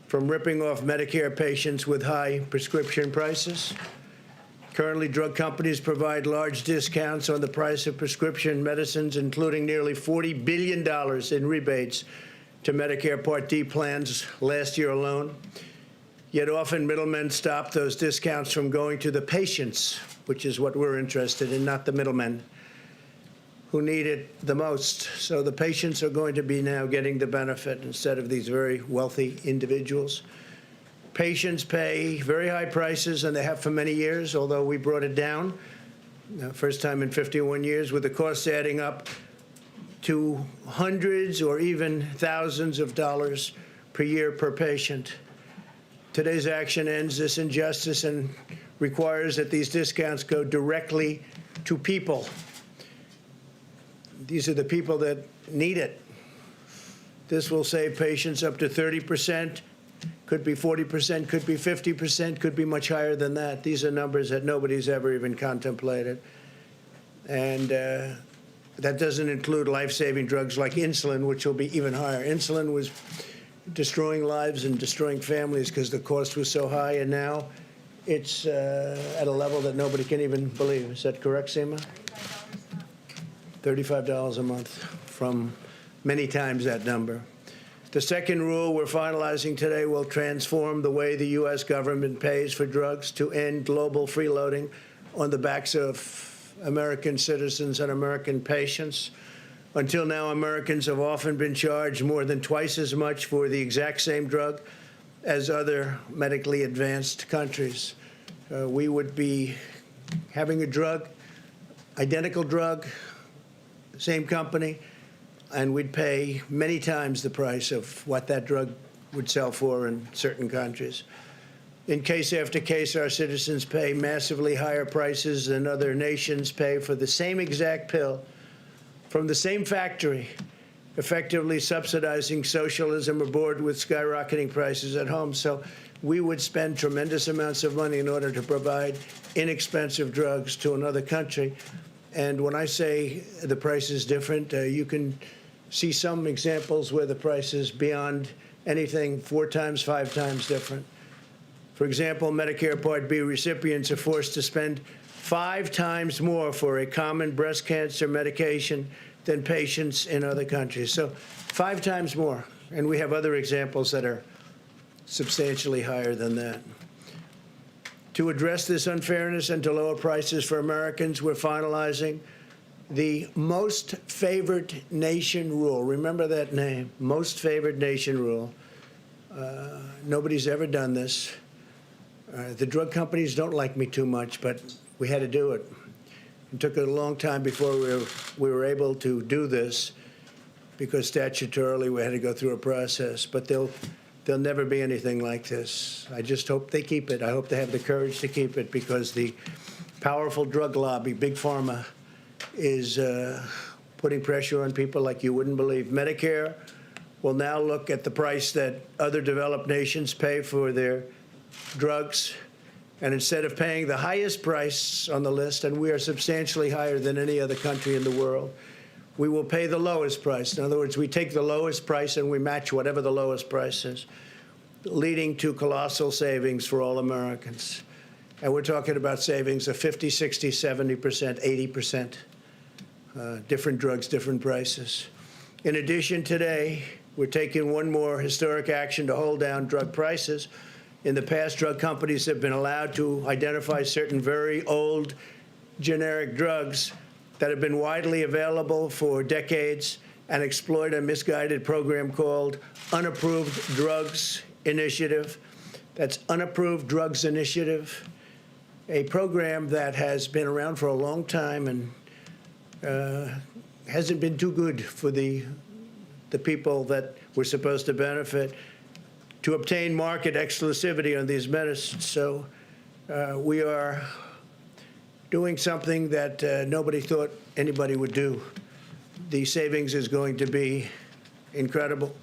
from ripping off Medicare patients with high prescription prices. Currently, drug companies provide large discounts on the price of prescription medicines, including nearly $40 billion in rebates to Medicare Part D plans last year alone. Yet often middlemen stop those discounts from going to the patients, which is what we're interested in, not the middlemen who need it the most. So the patients are going to be now getting the benefit instead of these very wealthy individuals. Patients pay very high prices, and they have for many years, although we brought it down, first time in 51 years, with the costs adding up to hundreds or even thousands of dollars per year per patient. Today's action ends this injustice and requires that these discounts go directly to people. These are the people that need it. This will save patients up to 30%, could be 40%, could be 50%, could be much higher than that. These are numbers that nobody's ever even contemplated. And that doesn't include life-saving drugs like insulin, which will be even higher. Insulin was destroying lives and destroying families because the cost was so high, and now it's at a level that nobody can even believe. Is that correct, Seema? $35 a month, from many times that number. The second rule we're finalizing today will transform the way the U.S. government pays for drugs to end global freeloading on the backs of American citizens and American patients. Until now, Americans have often been charged more than twice as much for the exact same drug as other medically advanced countries. We would be having a drug, identical drug, same company, and we'd pay many times the price of what that drug would sell for in certain countries. In case after case, our citizens pay massively higher prices than other nations pay for the same exact pill from the same factory, effectively subsidizing socialism aboard with skyrocketing prices at home. So we would spend tremendous amounts of money in order to provide inexpensive drugs to another country. And when I say the price is different, you can see some examples where the price is beyond anything 4 times, 5 times different. For example, Medicare Part B recipients are forced to spend 5 times more for a common breast cancer medication than patients in other countries. So 5 times more. And we have other examples that are substantially higher than that. To address this unfairness and to lower prices for Americans, we're finalizing the most favored nation rule. Remember that name, most favored nation rule. Nobody's ever done this. The drug companies don't like me too much, but we had to do it. It took a long time before we were able to do this because statutorily we had to go through a process. But there'll never be anything like this. I just hope they keep it. I hope they have the courage to keep it because the powerful drug lobby, Big Pharma, is putting pressure on people like you wouldn't believe. Medicare will now look at the price that other developed nations pay for their drugs. And instead of paying the highest price on the list, and we are substantially higher than any other country in the world, we will pay the lowest price. In other words, we take the lowest price and we match whatever the lowest price is, leading to colossal savings for all Americans. And we're talking about savings of 50, 60, 70%, 80%. Different drugs, different prices. In addition, today, we're taking one more historic action to hold down drug prices. In the past, drug companies have been allowed to identify certain very old generic drugs that have been widely available for decades and exploit a misguided program called Unapproved Drugs Initiative. That's Unapproved Drugs Initiative, a program that has been around for a long time and hasn't been too good for the people that were supposed to benefit to obtain market exclusivity on these medicines. So we are doing something that nobody thought anybody would do. The savings is going to be incredible.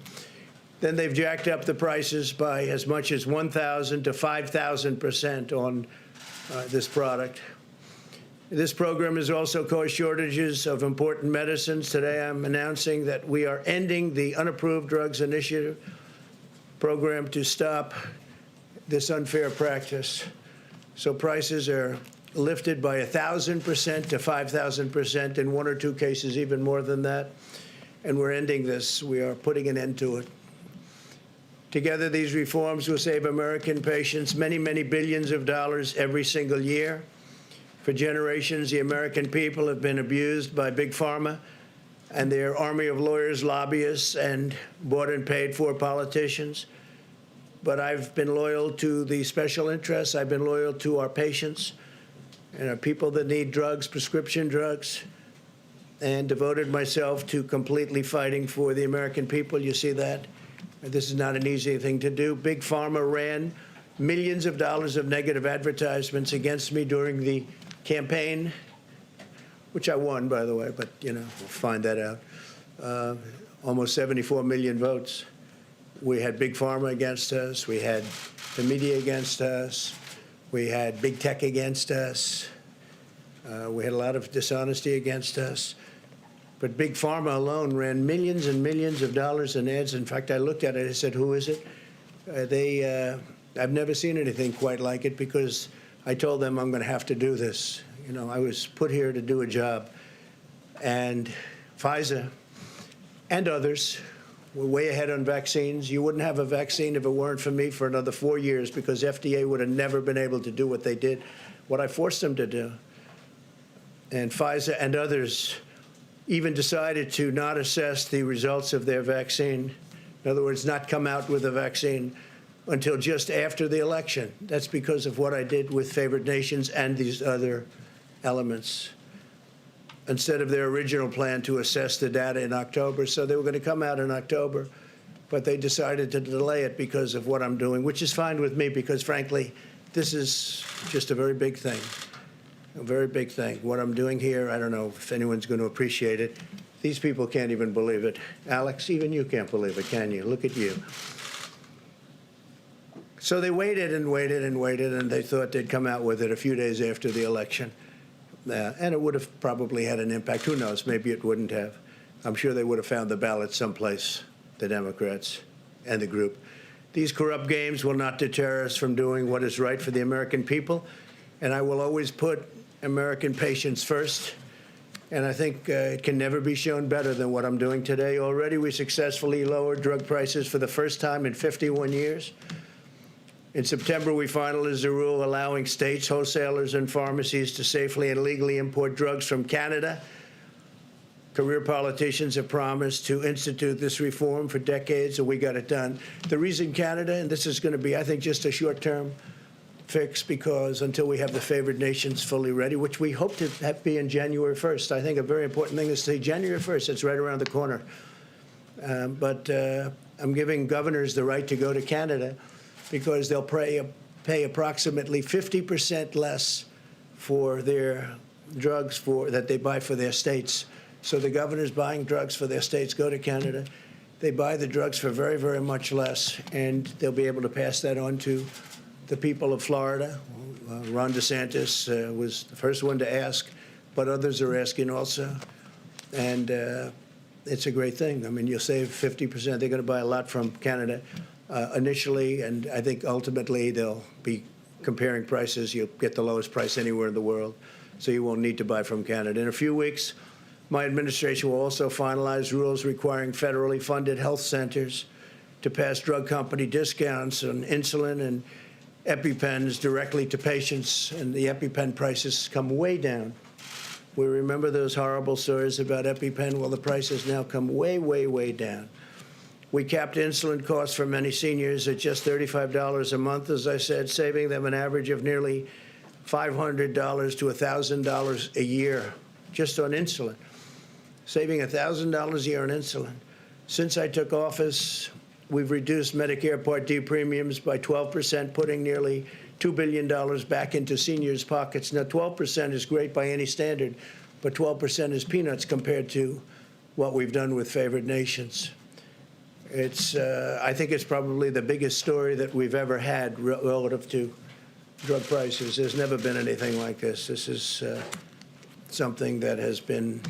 Then they've jacked up the prices by as much as 1,000 to 5,000% on this product. This program has also caused shortages of important medicines. Today I'm announcing that we are ending the Unapproved Drugs Initiative. program to stop this unfair practice. So prices are lifted by 1,000% to 5,000%, in one or two cases even more than that. And we're ending this. We are putting an end to it. Together, these reforms will save American patients many, many billions of dollars every single year. For generations, the American people have been abused by Big Pharma and their army of lawyers, lobbyists, and bought and paid for politicians. But I've been loyal to the special interests. I've been loyal to our patients and our people that need drugs, prescription drugs, and devoted myself to completely fighting for the American people. You see that? This is not an easy thing to do. Big Pharma ran millions of dollars of negative advertisements against me during the campaign, which I won, by the way, but, you know, we'll find that out. Almost 74 million votes. We had Big Pharma against us. We had the media against us. We had big tech against us. We had a lot of dishonesty against us. But Big Pharma alone ran millions and millions of dollars in ads. In fact, I looked at it. I said, who is it? I've never seen anything quite like it, because I told them I'm going to have to do this. You know, I was put here to do a job. And Pfizer and others were way ahead on vaccines. You wouldn't have a vaccine if it weren't for me for another 4 years, because FDA would have never been able to do what they did, what I forced them to do. And Pfizer and others even decided to not assess the results of their vaccine. In other words, not come out with a vaccine until just after the election. That's because of what I did with favored nations and these other elements, instead of their original plan to assess the data in October. So they were going to come out in October, but they decided to delay it because of what I'm doing, which is fine with me, because, frankly, this is just a very big thing. A very big thing. What I'm doing here, I don't know if anyone's going to appreciate it. These people can't even believe it. Alex, even you can't believe it, can you? Look at you. So they waited and waited and waited, and they thought they'd come out with it a few days after the election. And it would have probably had an impact. Who knows? Maybe it wouldn't have. I'm sure they would have found the ballot someplace, the Democrats and the group. These corrupt games will not deter us from doing what is right for the American people. And I will always put American patients first. And I think it can never be shown better than what I'm doing today. Already, we successfully lowered drug prices for the first time in 51 years. In September, we finalized a rule allowing states, wholesalers, and pharmacies to safely and legally import drugs from Canada. Career politicians have promised to institute this reform for decades, and we got it done. The reason Canada, and this is going to be, I think, just a short-term fix, because until we have the favored nations fully ready, which we hope to be in January 1st. I think a very important thing is to say January 1st. It's right around the corner. But I'm giving governors the right to go to Canada, because they'll pay approximately 50% less for their drugs that they buy for their states. So the governors buying drugs for their states go to Canada. They buy the drugs for very, very much less, and they'll be able to pass that on to the people of Florida. Ron DeSantis was the first one to ask, but others are asking also. And it's a great thing. I mean, you'll save 50%. They're going to buy a lot from Canada initially, and I think ultimately they'll be comparing prices. You'll get the lowest price anywhere in the world, so you won't need to buy from Canada. In a few weeks, my administration will also finalize rules requiring federally funded health centers to pass drug company discounts on insulin and EpiPens directly to patients, and the EpiPen prices come way down. We remember those horrible stories about EpiPen. Well, the prices now come way, way, way down. We capped insulin costs for many seniors at just $35 a month, as I said, saving them an average of nearly $500 to $1,000 a year just on insulin, saving $1,000 a year on insulin. Since I took office, we've reduced Medicare Part D premiums by 12%, putting nearly $2 billion back into seniors' pockets. Now, 12% is great by any standard, but 12% is peanuts compared to what we've done with favored nations. I think it's probably the biggest story that we've ever had relative to drug prices. There's never been anything like this. This is something that has been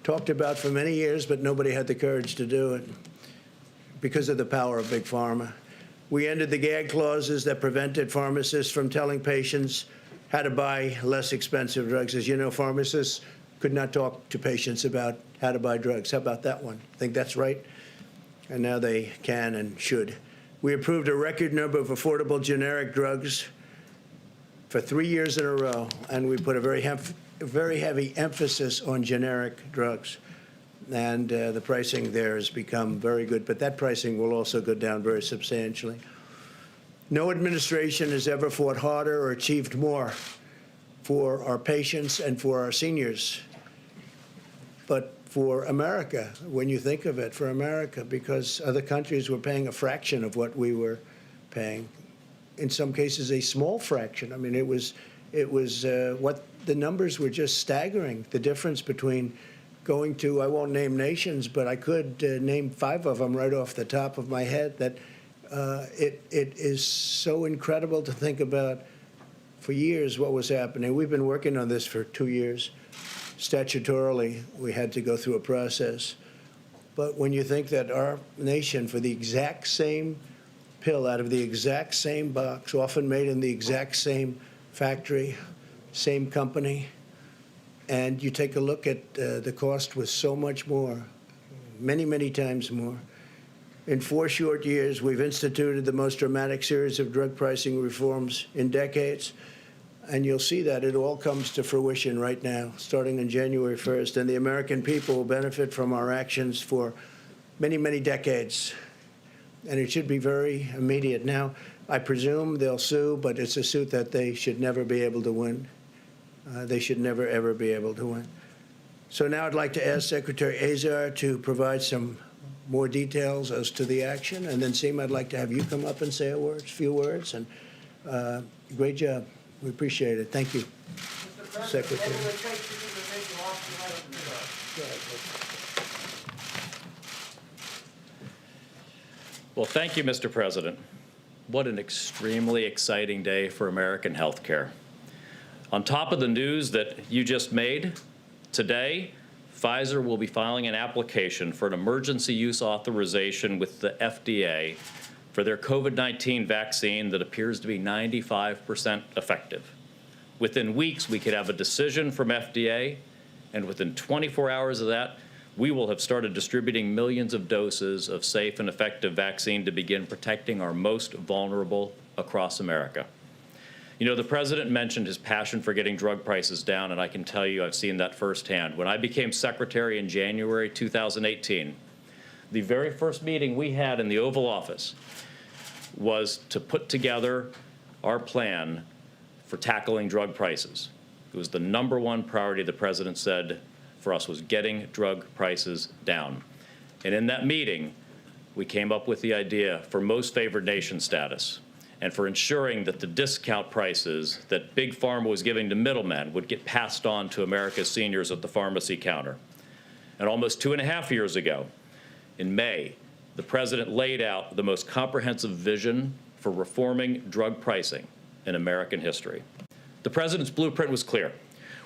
talked about for many years, but nobody had the courage to do it because of the power of Big Pharma. We ended the gag clauses that prevented pharmacists from telling patients how to buy less expensive drugs. As you know, pharmacists could not talk to patients about how to buy drugs. How about that one? Think that's right? And now they can and should. We approved a record number of affordable generic drugs for 3 years in a row, and we put a very heavy emphasis on generic drugs. And the pricing there has become very good, but that pricing will also go down very substantially. No administration has ever fought harder or achieved more for our patients and for our seniors. But for America, when you think of it, for America, because other countries were paying a fraction of what we were paying. In some cases, a small fraction. I mean, it was what the numbers were just staggering. The difference between going to, I won't name nations, but I could name 5 of them right off the top of my head, that it is so incredible to think about for years what was happening. We've been working on this for 2 years. Statutorily, we had to go through a process. But when you think that our nation, for the exact same pill out of the exact same box, often made in the exact same factory, same company, and you take a look at the cost was so much more, many, many times more. In 4 short years, we've instituted the most dramatic series of drug pricing reforms in decades. And you'll see that it all comes to fruition right now, starting on January 1st. And the American people will benefit from our actions for many, many decades. And it should be very immediate. Now, I presume they'll sue, but it's a suit that they should never be able to win. They should never, ever be able to win. So now I'd like to ask Secretary Azar to provide some more details as to the action. And then, Seema, I'd like to have you come up and say a few words. And great job. We appreciate it. Thank you, Secretary. Well, thank you, Mr. President. What an extremely exciting day for American healthcare. On top of the news that you just made, today, Pfizer will be filing an application for an emergency use authorization with the FDA for their COVID-19 vaccine that appears to be 95% effective. Within weeks, we could have a decision from FDA, and within 24 hours of that, we will have started distributing millions of doses of safe and effective vaccine to begin protecting our most vulnerable across America. You know, the President mentioned his passion for getting drug prices down, and I can tell you I've seen that firsthand. When I became Secretary in January 2018, the very first meeting we had in the Oval Office was to put together our plan for tackling drug prices. It was the #1 priority the President said for us was getting drug prices down. And in that meeting, we came up with the idea for most favored nation status and for ensuring that the discount prices that Big Pharma was giving to middlemen would get passed on to America's seniors at the pharmacy counter. And almost 2.5 years ago, in May, the President laid out the most comprehensive vision for reforming drug pricing in American history. The President's blueprint was clear.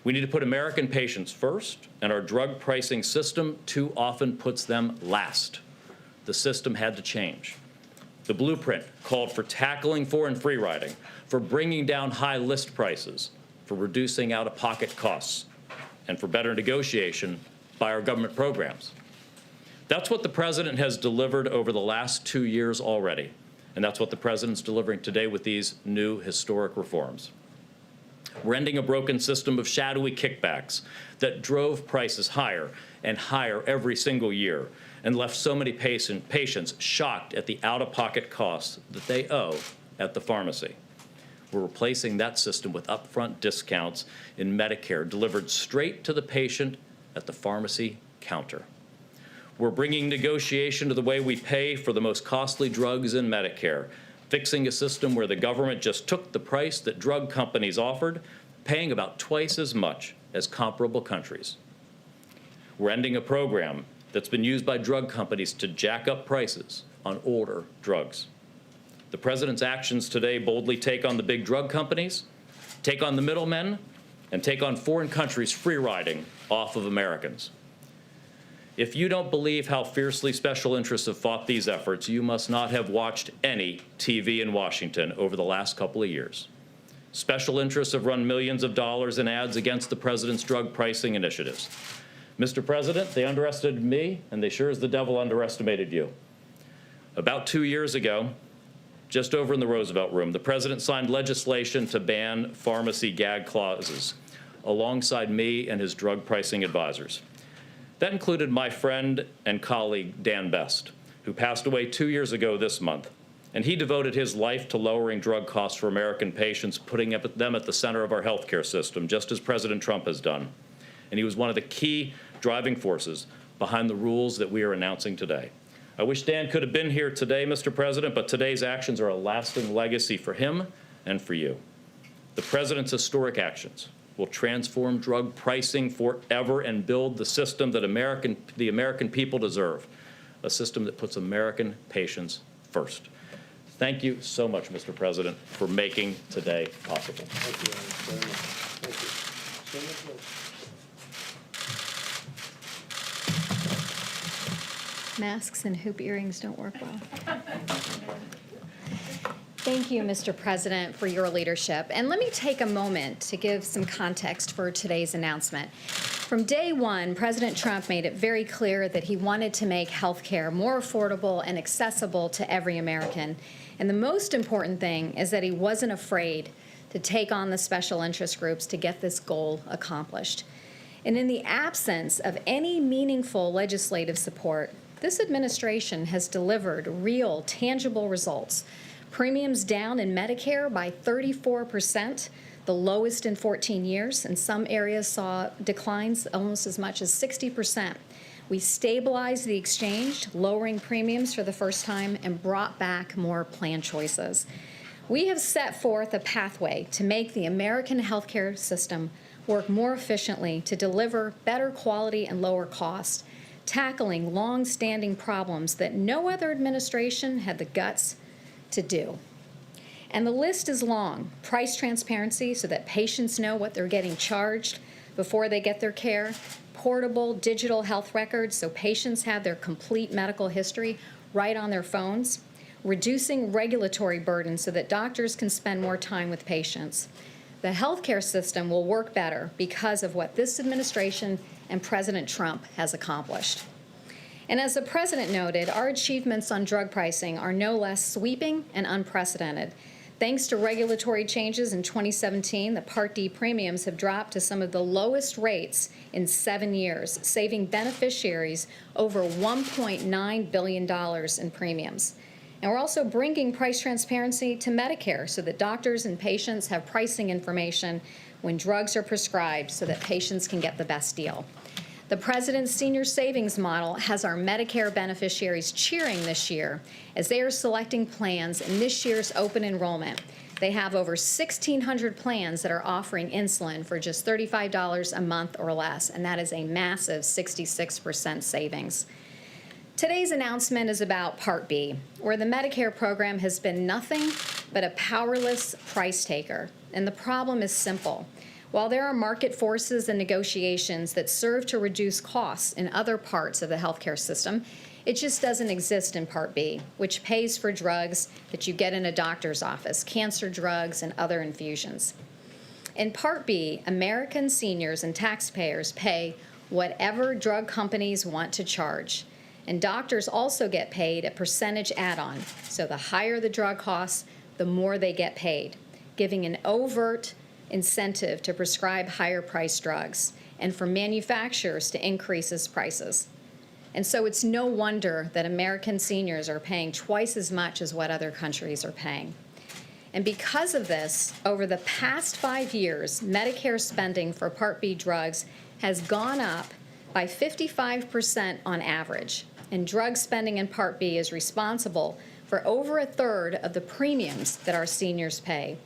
We need to put American patients first, and our drug pricing system too often puts them last. The system had to change. The blueprint called for tackling foreign free riding, for bringing down high list prices, for reducing out-of-pocket costs, and for better negotiation by our government programs. That's what the President has delivered over the last 2 years already, and that's what the President's delivering today with these new historic reforms. We're ending a broken system of shadowy kickbacks that drove prices higher and higher every single year and left so many patients shocked at the out-of-pocket costs that they owe at the pharmacy. We're replacing that system with upfront discounts in Medicare delivered straight to the patient at the pharmacy counter. We're bringing negotiation to the way we pay for the most costly drugs in Medicare, fixing a system where the government just took the price that drug companies offered, paying about twice as much as comparable countries. We're ending a program that's been used by drug companies to jack up prices on older drugs. The President's actions today boldly take on the big drug companies, take on the middlemen, and take on foreign countries' free riding off of Americans. If you don't believe how fiercely special interests have fought these efforts, you must not have watched any TV in Washington over the last couple of years. Special interests have run millions of dollars in ads against the president's drug pricing initiatives. Mr. President, they underestimated me, and they sure as the devil underestimated you. About 2 years ago, just over in the Roosevelt Room, the president signed legislation to ban pharmacy gag clauses alongside me and his drug pricing advisors. That included my friend and colleague, Dan Best, who passed away 2 years ago this month. And he devoted his life to lowering drug costs for American patients, putting them at the center of our healthcare system, just as President Trump has done. And he was one of the key driving forces behind the rules that we are announcing today. I wish Dan could have been here today, Mr. President, but today's actions are a lasting legacy for him and for you. The president's historic actions will transform drug pricing forever and build the system that the American people deserve, a system that puts American patients first. Thank you so much, Mr. President, for making today possible. Thank you, Alex, very much. Thank you. Masks and hoop earrings don't work well. Thank you, Mr. President, for your leadership. And let me take a moment to give some context for today's announcement. From day one, President Trump made it very clear that he wanted to make health care more affordable and accessible to every American. And the most important thing is that he wasn't afraid to take on the special interest groups to get this goal accomplished. And in the absence of any meaningful legislative support, this administration has delivered real, tangible results. Premiums down in Medicare by 34%, the lowest in 14 years, and some areas saw declines almost as much as 60%. We stabilized the exchange, lowering premiums for the first time, and brought back more plan choices. We have set forth a pathway to make the American healthcare system work more efficiently to deliver better quality and lower cost, tackling long-standing problems that no other administration had the guts to do. And the list is long. Price transparency so that patients know what they're getting charged before they get their care, portable digital health records so patients have their complete medical history right on their phones, reducing regulatory burden so that doctors can spend more time with patients. The healthcare system will work better because of what this administration and President Trump has accomplished. And as the president noted, our achievements on drug pricing are no less sweeping and unprecedented. Thanks to regulatory changes in 2017, the Part D premiums have dropped to some of the lowest rates in 7 years, saving beneficiaries over $1.9 billion in premiums. And we're also bringing price transparency to Medicare so that doctors and patients have pricing information when drugs are prescribed so that patients can get the best deal. The President's Senior Savings Model has our Medicare beneficiaries cheering this year as they are selecting plans in this year's open enrollment. They have over 1,600 plans that are offering insulin for just $35 a month or less, and that is a massive 66% savings. Today's announcement is about Part B, where the Medicare program has been nothing but a powerless price taker. And the problem is simple. While there are market forces and negotiations that serve to reduce costs in other parts of the healthcare system, it just doesn't exist in Part B, which pays for drugs that you get in a doctor's office, cancer drugs and other infusions. In Part B, American seniors and taxpayers pay whatever drug companies want to charge. And doctors also get paid a percentage add-on. So the higher the drug costs, the more they get paid, giving an overt incentive to prescribe higher-priced drugs and for manufacturers to increase its prices. And so it's no wonder that American seniors are paying twice as much as what other countries are paying. And because of this, over the past 5 years, Medicare spending for Part B drugs has gone up by 55% on average. And drug spending in Part B is responsible for over a third of the premiums that our seniors pay.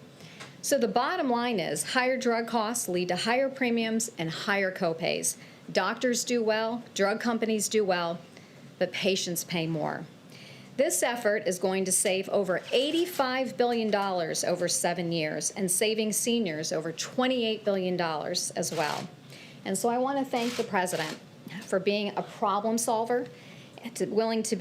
So the bottom line is higher drug costs lead to higher premiums and higher copays. Doctors do well, drug companies do well, but patients pay more. This effort is going to save over $85 billion over 7 years and saving seniors over $28 billion as well. And so I want to thank the President for being a problem solver, willing to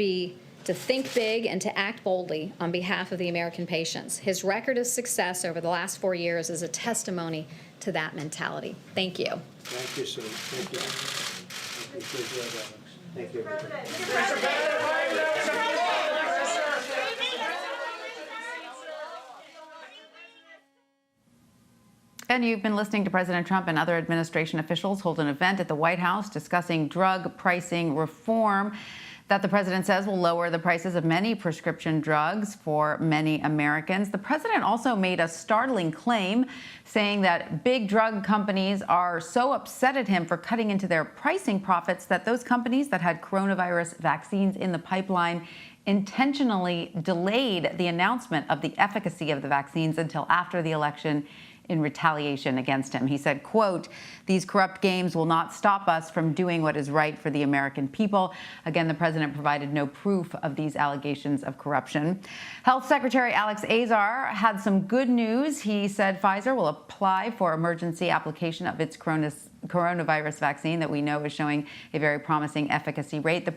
think big and to act boldly on behalf of the American patients. His record of success over the last 4 years is a testimony to that mentality. Thank you. Thank you, Sue. Thank you. Thank you, everybody. And you've been listening to President Trump and other administration officials hold an event at the White House discussing drug pricing reform that the president says will lower the prices of many prescription drugs for many Americans. The president also made a startling claim, saying that big drug companies are so upset at him for cutting into their pricing profits that those companies that had coronavirus vaccines in the pipeline intentionally delayed the announcement of the efficacy of the vaccines until after the election in retaliation against him. He said, quote, "These corrupt games will not stop us from doing what is right for the American people." Again, the president provided no proof of these allegations of corruption. Health Secretary Alex Azar had some good news. He said Pfizer will apply for emergency application of its coronavirus vaccine that we know is showing a very promising efficacy rate. The